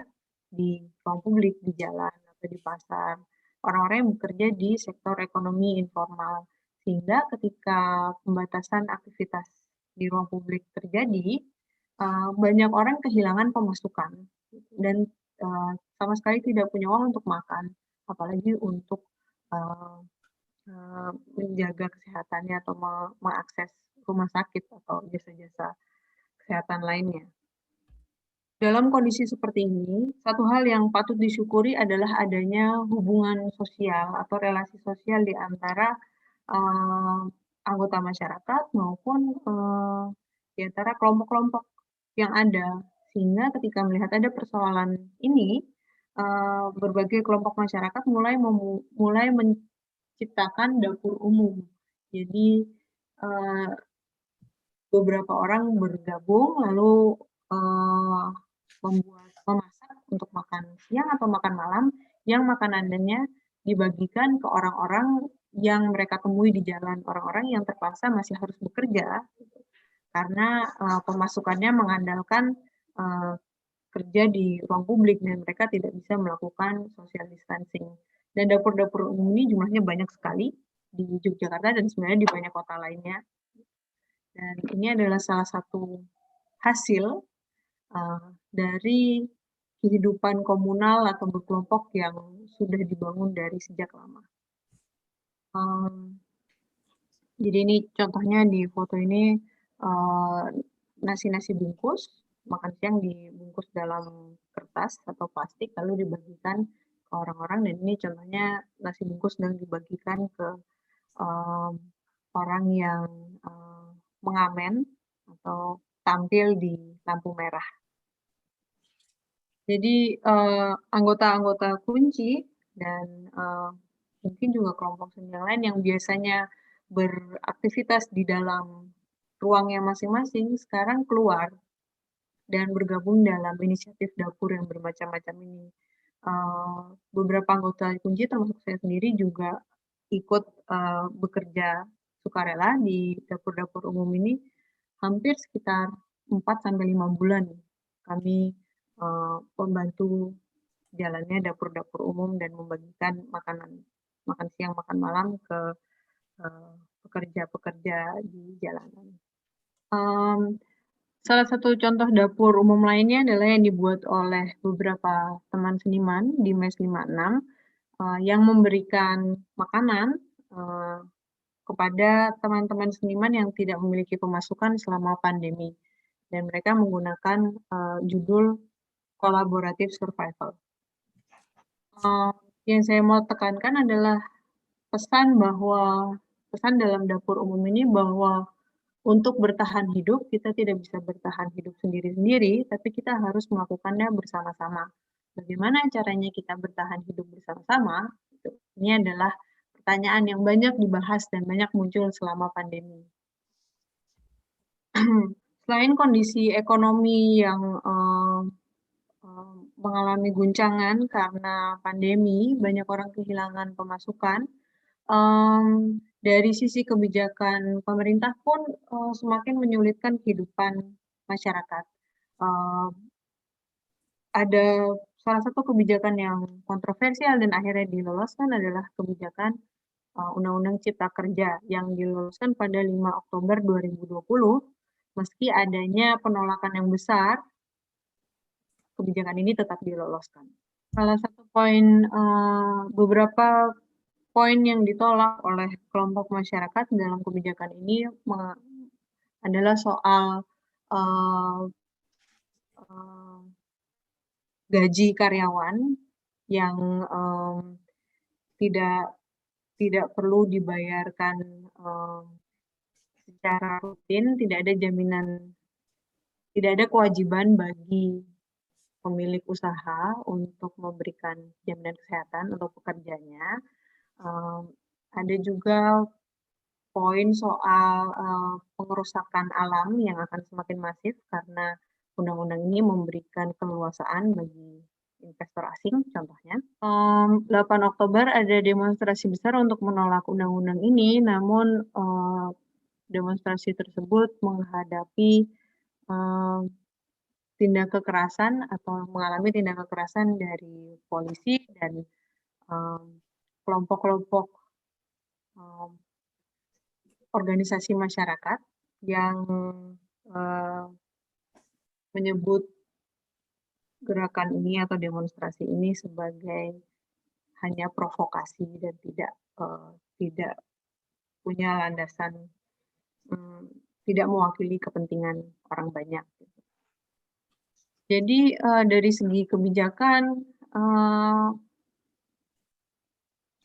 C: di ruang publik, di jalan atau di pasar, orang-orang yang bekerja di sektor ekonomi informal. Sehingga ketika pembatasan aktivitas di ruang publik terjadi, banyak orang kehilangan pemasukan dan sama sekali tidak punya uang untuk makan, apalagi untuk menjaga kesehatannya atau mengakses rumah sakit atau jasa-jasa kesehatan lainnya. Dalam kondisi seperti ini, satu hal yang patut disyukuri adalah adanya hubungan sosial atau relasi sosial di antara anggota masyarakat maupun di antara kelompok-kelompok yang ada. Sehingga ketika melihat ada persoalan ini, berbagai kelompok masyarakat mulai menciptakan dapur umum. Jadi beberapa orang bergabung lalu memasak untuk makan siang atau makan malam yang makanannya dibagikan ke orang-orang yang mereka temui di jalan, orang-orang yang terpaksa masih harus bekerja karena pemasukannya mengandalkan kerja di ruang publik dan mereka tidak bisa melakukan social distancing. Dan dapur-dapur umum ini jumlahnya banyak sekali di Yogyakarta dan sebenarnya di banyak kota lainnya. Dan ini adalah salah satu hasil dari kehidupan komunal atau berkelompok yang sudah dibangun dari sejak lama. Jadi ini contohnya di foto ini nasi-nasi bungkus, makan siang dibungkus dalam kertas atau plastik lalu dibagikan ke orang-orang, dan ini contohnya nasi bungkus yang dibagikan ke orang yang mengamen atau tampil di lampu merah. Jadi anggota-anggota kunci dan mungkin juga kelompok seni yang lain yang biasanya beraktivitas di dalam ruangnya masing-masing sekarang keluar dan bergabung dalam inisiatif dapur yang bermacam-macam ini. Beberapa anggota kunci termasuk saya sendiri juga ikut bekerja sukarela di dapur-dapur umum ini hampir sekitar 4-5 bulan. Kami membantu jalannya dapur-dapur umum dan membagikan makan siang, makan malam ke pekerja-pekerja di jalanan. Salah satu contoh dapur umum lainnya adalah yang dibuat oleh beberapa teman seniman di MES 56 yang memberikan makanan kepada teman-teman seniman yang tidak memiliki pemasukan selama pandemi. Dan mereka menggunakan judul Collaborative Survival. Yang saya mau tekankan adalah pesan dalam dapur umum ini bahwa untuk bertahan hidup, kita tidak bisa bertahan hidup sendiri-sendiri, tapi kita harus melakukannya bersama-sama. Bagaimana caranya kita bertahan hidup bersama-sama? Ini adalah pertanyaan yang banyak dibahas dan banyak muncul selama pandemi. Selain kondisi ekonomi yang mengalami guncangan karena pandemi, banyak orang kehilangan pemasukan. Dari sisi kebijakan pemerintah pun semakin menyulitkan kehidupan masyarakat. Ada salah satu kebijakan yang kontroversial dan akhirnya diloloskan adalah kebijakan Undang-Undang Cipta Kerja yang diloloskan pada 5 Oktober 2020, meski adanya penolakan yang besar, kebijakan ini tetap diloloskan. Salah satu beberapa poin yang ditolak oleh kelompok masyarakat dalam kebijakan ini adalah soal gaji karyawan yang tidak perlu dibayarkan secara rutin, tidak ada kewajiban bagi pemilik usaha untuk memberikan jaminan kesehatan untuk pekerjanya. Ada juga poin soal pengerusakan alam yang akan semakin masif karena undang-undang ini memberikan keleluasaan bagi investor asing contohnya. 8 Oktober ada demonstrasi besar untuk menolak undang-undang ini, namun demonstrasi tersebut menghadapi tindak kekerasan atau mengalami tindak kekerasan dari polisi dan kelompok-kelompok organisasi masyarakat yang menyebut gerakan ini atau demonstrasi ini sebagai hanya provokasi dan tidak punya landasan, tidak mewakili kepentingan orang banyak. Jadi dari segi kebijakan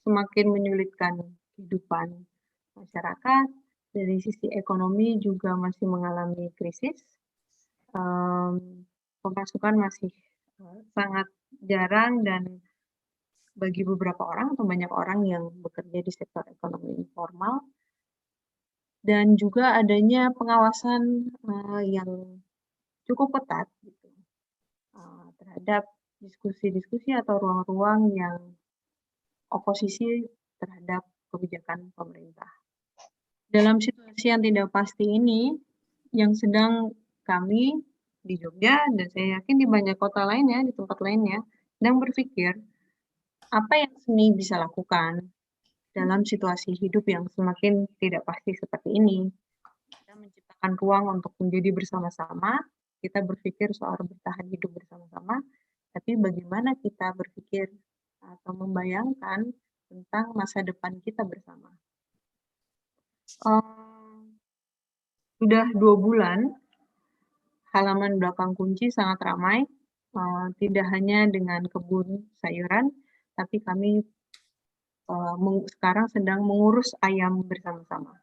C: semakin menyulitkan kehidupan masyarakat. Dari sisi ekonomi juga masih mengalami krisis. Pemasukan masih sangat jarang dan bagi beberapa orang atau banyak orang yang bekerja di sektor ekonomi informal. Dan juga adanya pengawasan yang cukup ketat gitu, terhadap diskusi-diskusi atau ruang-ruang yang oposisi terhadap kebijakan pemerintah. Dalam situasi yang tidak pasti ini, yang sedang kami di Jogja dan saya yakin di banyak kota lainnya, di tempat lainnya, sedang berpikir apa yang seni bisa lakukan dalam situasi hidup yang semakin tidak pasti seperti ini. Kita menciptakan ruang untuk menjadi bersama-sama, kita berpikir soal bertahan hidup bersama-sama, tapi bagaimana kita berpikir atau membayangkan tentang masa depan kita bersama. Sudah 2 bulan, halaman belakang kunci sangat ramai, tidak hanya dengan kebun sayuran, tapi kami sekarang sedang mengurus ayam bersama-sama.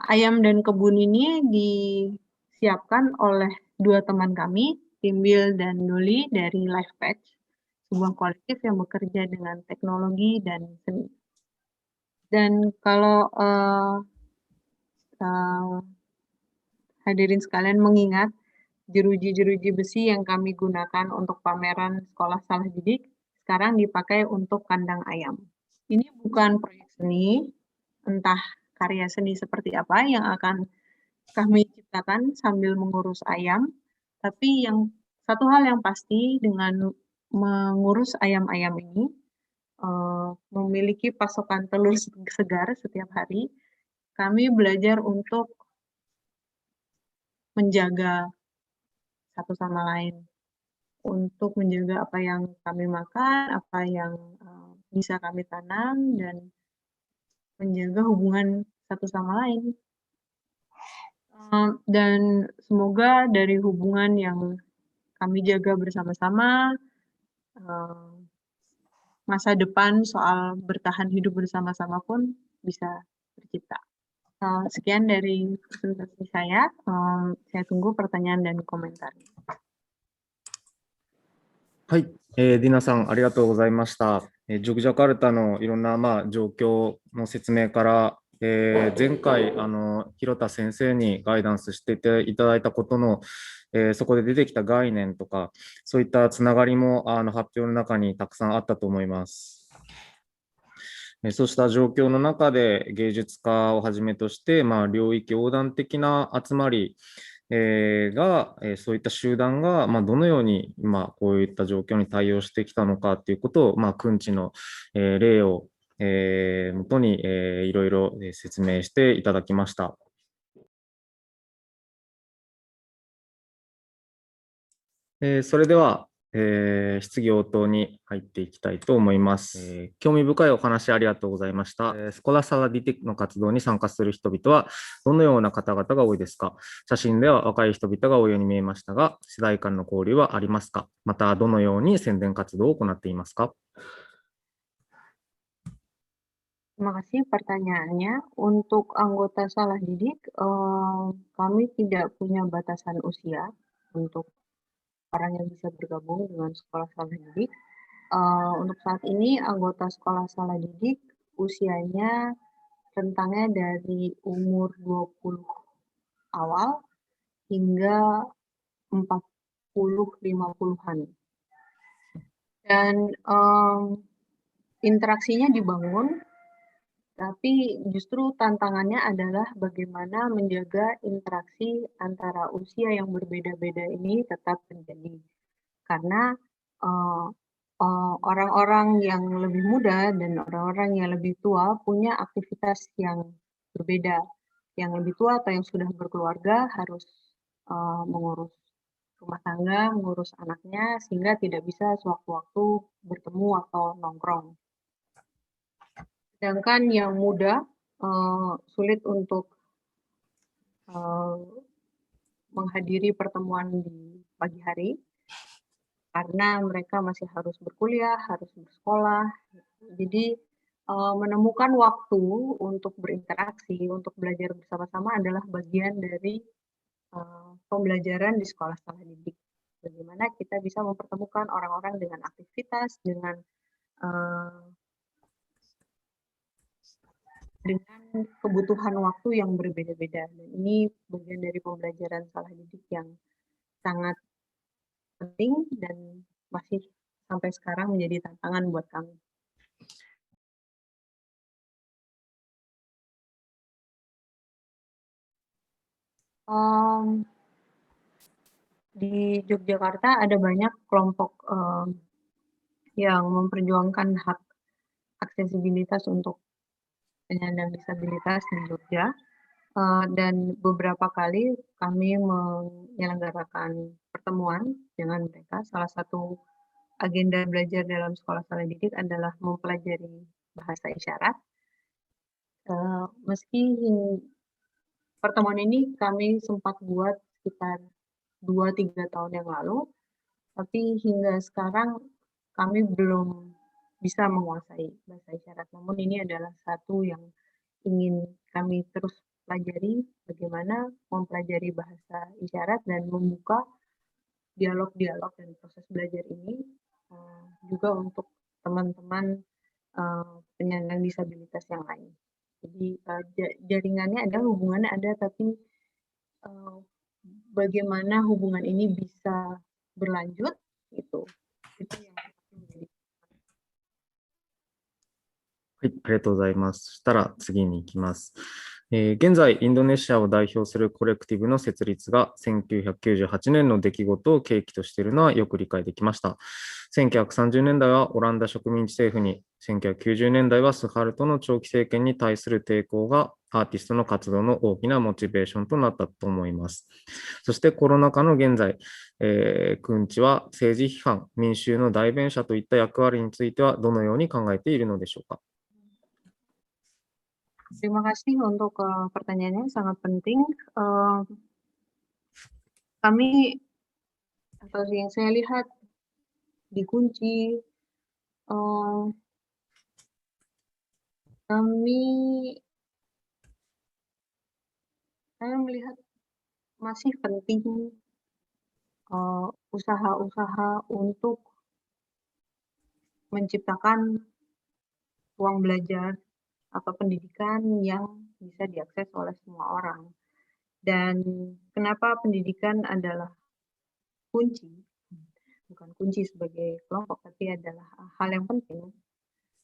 C: Ayam dan kebun ini disiapkan oleh 2 teman kami, Timbil dan Doli dari Life Patch, sebuah kolektif yang bekerja dengan teknologi dan seni. Dan kalau hadirin sekalian mengingat jeruji-jeruji besi yang kami gunakan untuk pameran sekolah salah didik, sekarang dipakai untuk kandang ayam. Ini bukan proyek seni, entah karya seni seperti apa yang akan kami ciptakan sambil mengurus ayam, tapi satu hal yang pasti dengan mengurus ayam-ayam ini, memiliki pasokan telur segar setiap hari, kami belajar untuk menjaga satu sama lain, untuk menjaga apa yang kami makan, apa yang bisa kami tanam, dan menjaga hubungan satu sama lain. Dan semoga dari hubungan yang kami jaga bersama-sama, masa depan soal bertahan hidup bersama-sama pun bisa tercipta. Sekian dari presentasi saya. Saya tunggu pertanyaan dan komentar.
A: はい、ディナさん、ありがとうございました。ジョグジャカルタのいろんな、状況の説明から、前回広田先生にガイダンスしていただいたことの、そこで出てきた概念とか、そういったつながりも発表の中にたくさんあったと思います。そうした状況の中で芸術家をはじめとして、領域横断的な集まりが、そういった集団が、どのように今こういった状況に対応してきたのかということを、君知の例をもとにいろいろ説明していただきました。それでは、質疑応答に入っていきたいと思います。興味深いお話ありがとうございました。スコラサラディティの活動に参加する人々はどのような方々が多いですか？写真では若い人々が多いように見えましたが、世代間の交流はありますか？また、どのように宣伝活動を行っていますか？
C: Terima kasih pertanyaannya. Untuk anggota salah didik, kami tidak punya batasan usia untuk orang yang bisa bergabung dengan sekolah salah didik. Untuk saat ini anggota sekolah salah didik usianya rentangnya dari umur 20 awal hingga 40-50-an. Dan interaksinya dibangun, tapi justru tantangannya adalah bagaimana menjaga interaksi antara usia yang berbeda-beda ini tetap terjadi. Karena orang-orang yang lebih muda dan orang-orang yang lebih tua punya aktivitas yang berbeda. Yang lebih tua atau yang sudah berkeluarga harus mengurus rumah tangga, mengurus anaknya, sehingga tidak bisa sewaktu-waktu bertemu atau nongkrong. Sedangkan yang muda sulit untuk menghadiri pertemuan di pagi hari karena mereka masih harus berkuliah, harus bersekolah. Jadi menemukan waktu untuk berinteraksi, untuk belajar bersama-sama adalah bagian dari pembelajaran di sekolah salah didik. Bagaimana kita bisa mempertemukan orang-orang dengan aktivitas, dengan kebutuhan waktu yang berbeda-beda. Dan ini bagian dari pembelajaran salah didik yang sangat penting dan masih sampai sekarang menjadi tantangan buat kami. Di Yogyakarta ada banyak kelompok yang memperjuangkan hak aksesibilitas untuk penyandang disabilitas di Jogja. Dan beberapa kali kami menyelenggarakan pertemuan dengan mereka. Salah satu agenda belajar dalam sekolah salah didik adalah mempelajari bahasa isyarat. Meski pertemuan ini kami sempat buat sekitar 2-3 tahun yang lalu, tapi hingga sekarang kami belum bisa menguasai bahasa isyarat. Namun ini adalah satu yang ingin kami terus pelajari, bagaimana mempelajari bahasa isyarat dan membuka dialog-dialog dan proses belajar ini juga untuk teman-teman penyandang disabilitas yang lain. Jadi jaringannya ada, hubungannya ada, tapi bagaimana hubungan ini bisa berlanjut, itu yang menjadi.
A: はい、ありがとうございます。そしたら次に行きます。現在、インドネシアを代表するコレクティブの設立が1998年の出来事を契機としているのはよく理解できました。1930年代はオランダ植民地政府に、1990年代はスハルトの長期政権に対する抵抗がアーティストの活動の大きなモチベーションとなったと思います。そしてコロナ禍の現在、クンチは政治批判、民衆の代弁者といった役割についてはどのように考えているのでしょうか。
C: Terima kasih untuk pertanyaannya, sangat penting. Kami, atau yang saya lihat di Kunci, saya melihat masih penting usaha-usaha untuk menciptakan ruang belajar atau pendidikan yang bisa diakses oleh semua orang. Dan kenapa pendidikan adalah kunci, bukan kunci sebagai kelompok, tapi adalah hal yang penting.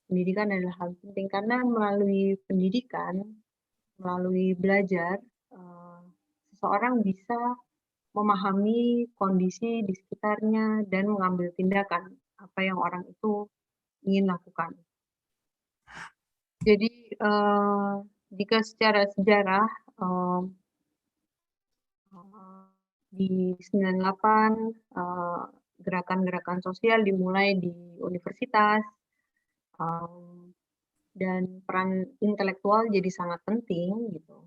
C: Pendidikan adalah hal penting karena melalui pendidikan, melalui belajar, seseorang bisa memahami kondisi di sekitarnya dan mengambil tindakan apa yang orang itu ingin lakukan. Jadi jika secara sejarah di 98 gerakan-gerakan sosial dimulai di universitas dan peran intelektual jadi sangat penting gitu.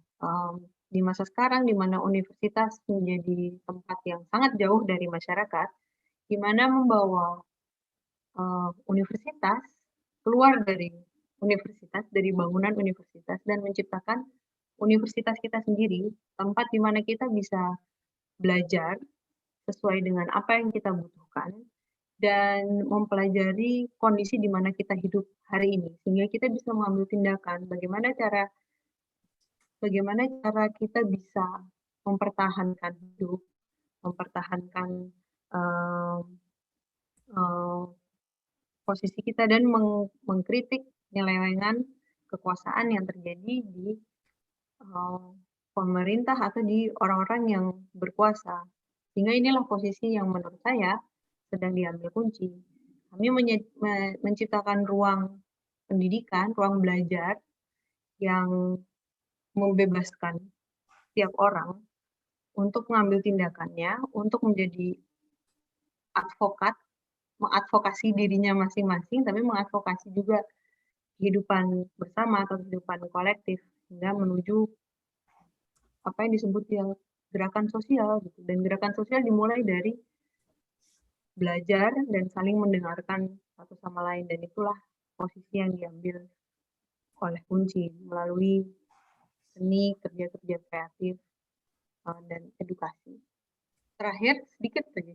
C: Di masa sekarang di mana universitas menjadi tempat yang sangat jauh dari masyarakat, di mana membawa universitas keluar dari universitas, dari bangunan universitas, dan menciptakan universitas kita sendiri, tempat di mana kita bisa belajar sesuai dengan apa yang kita butuhkan dan mempelajari kondisi di mana kita hidup hari ini, sehingga kita bisa mengambil tindakan bagaimana cara kita bisa mempertahankan hidup, mempertahankan eee eee, posisi kita dan mengkritik penyelewengan kekuasaan yang terjadi di pemerintah atau di orang-orang yang berkuasa. Sehingga inilah posisi yang menurut saya sedang diambil kunci. Kami menciptakan ruang pendidikan, ruang belajar yang membebaskan setiap orang untuk mengambil tindakannya, untuk menjadi advokat, mengadvokasi dirinya masing-masing, tapi mengadvokasi juga kehidupan bersama atau kehidupan kolektif, hingga menuju apa yang disebut yang gerakan sosial gitu. Dan gerakan sosial dimulai dari belajar dan saling mendengarkan satu sama lain, dan itulah posisi yang diambil oleh kunci melalui seni, kerja-kerja kreatif, dan edukasi. Terakhir sedikit lagi,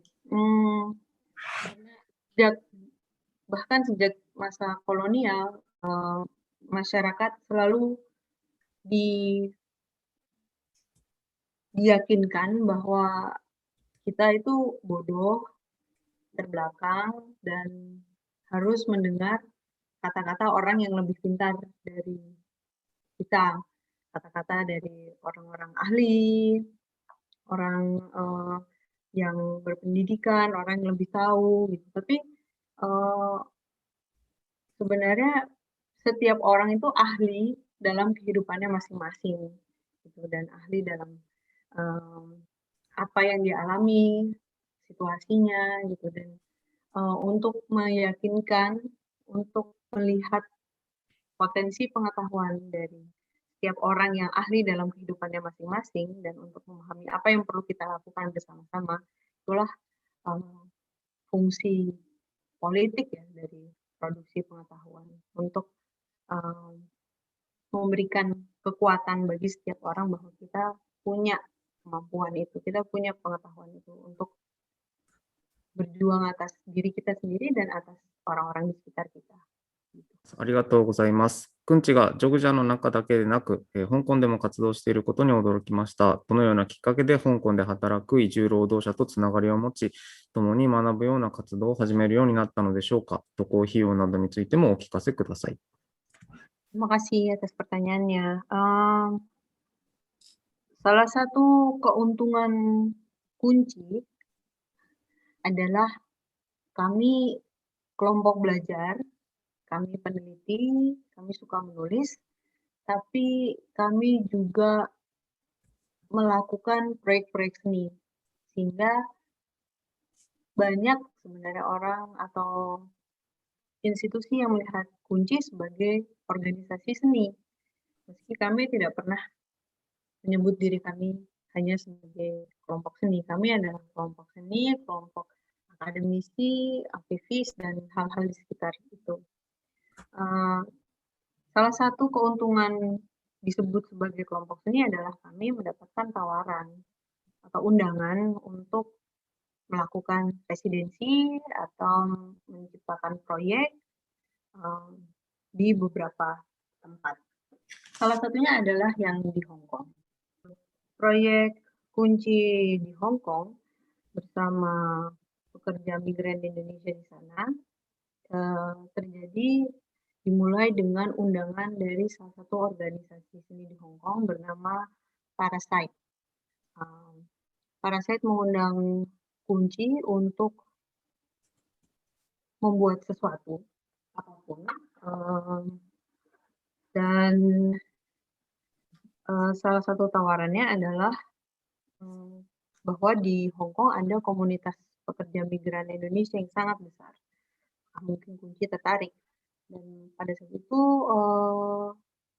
C: bahkan sejak masa kolonial, masyarakat selalu diyakinkan bahwa kita itu bodoh, terbelakang, dan harus mendengar kata-kata orang yang lebih pintar dari kita, kata-kata dari orang-orang ahli, orang yang berpendidikan, orang yang lebih tahu gitu. Tapi sebenarnya setiap orang itu ahli dalam kehidupannya masing-masing gitu, dan ahli dalam apa yang dia alami, situasinya gitu. Dan untuk meyakinkan, untuk melihat potensi pengetahuan dari setiap orang yang ahli dalam kehidupannya masing-masing, dan untuk memahami apa yang perlu kita lakukan bersama-sama, itulah fungsi politik ya dari produksi pengetahuan, untuk memberikan kekuatan bagi setiap orang bahwa kita punya kemampuan itu, kita punya pengetahuan itu untuk berjuang atas diri kita sendiri dan atas orang-orang di sekitar kita.
A: ありがとうございます。くんちがジョグジャの中だけでなく、香港でも活動していることに驚きました。どのようなきっかけで香港で働く移住労働者とつながりを持ち、共に学ぶような活動を始めるようになったのでしょうか。渡航費用などについてもお聞かせください。
C: Terima kasih atas pertanyaannya. Salah satu keuntungan kunci adalah kami kelompok belajar, kami peneliti, kami suka menulis, tapi kami juga melakukan proyek-proyek seni, sehingga banyak sebenarnya orang atau institusi yang melihat kunci sebagai organisasi seni, meski kami tidak pernah menyebut diri kami hanya sebagai kelompok seni. Kami adalah kelompok seni, kelompok akademisi, aktivis, dan hal-hal di sekitar itu. Salah satu keuntungan disebut sebagai kelompok seni adalah kami mendapatkan tawaran atau undangan untuk melakukan residensi atau menciptakan proyek di beberapa tempat. Salah satunya adalah yang di Hong Kong. Proyek kunci di Hong Kong bersama pekerja migran Indonesia di sana dimulai dengan undangan dari salah satu organisasi seni di Hong Kong bernama Parasite. Parasite mengundang kunci untuk membuat sesuatu apapun, dan salah satu tawarannya adalah bahwa di Hong Kong ada komunitas pekerja migran Indonesia yang sangat besar. Mungkin kunci tertarik. Dan pada saat itu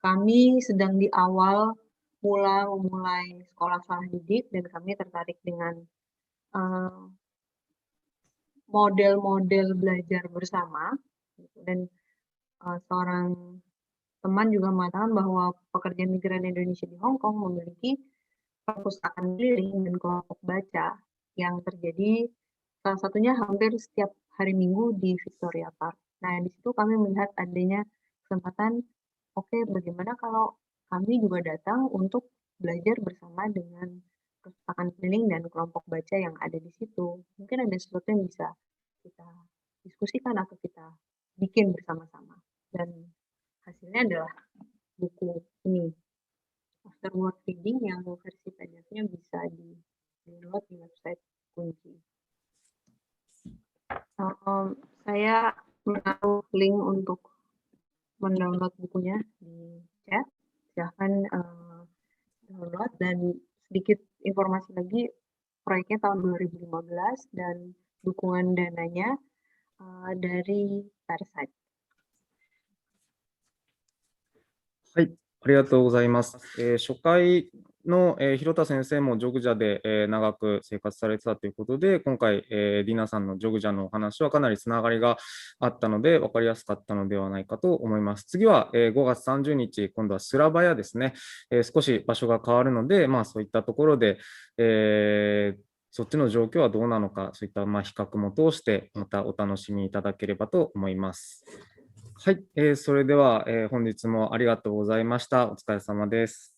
C: kami sedang di awal memulai sekolah salah didik, dan kami tertarik dengan model-model belajar bersama. Dan seorang teman juga mengatakan bahwa pekerja migran Indonesia di Hong Kong memiliki perpustakaan keliling dan kelompok baca yang terjadi salah satunya hampir setiap hari Minggu di Victoria Park. Nah, di situ kami melihat adanya kesempatan, oke, bagaimana kalau kami juga datang untuk belajar bersama dengan perpustakaan keliling dan kelompok baca yang ada di situ. Mungkin ada sesuatu yang bisa kita diskusikan atau kita bikin bersama-sama. Dan hasilnya adalah buku ini, Afterword Reading, yang versi PDF-nya bisa di-download di website Kunci. Saya menaruh link untuk mendownload bukunya di chat. Silahkan download, dan sedikit informasi lagi, proyeknya tahun 2015 dan dukungan dananya dari Parasite.
A: はい、ありがとうございます。初回の、広田先生もジョグジャで、長く生活されてたということで、今回、ディナさんのジョグジャのお話はかなりつながりがあったので、分かりやすかったのではないかと思います。次は、5月30日、今度はスラバヤですね。少し場所が変わるので、そういったところで、そっちの状況はどうなのか、そういった比較も通して、またお楽しみいただければと思います。はい、それでは、本日もありがとうございました。お疲れ様です。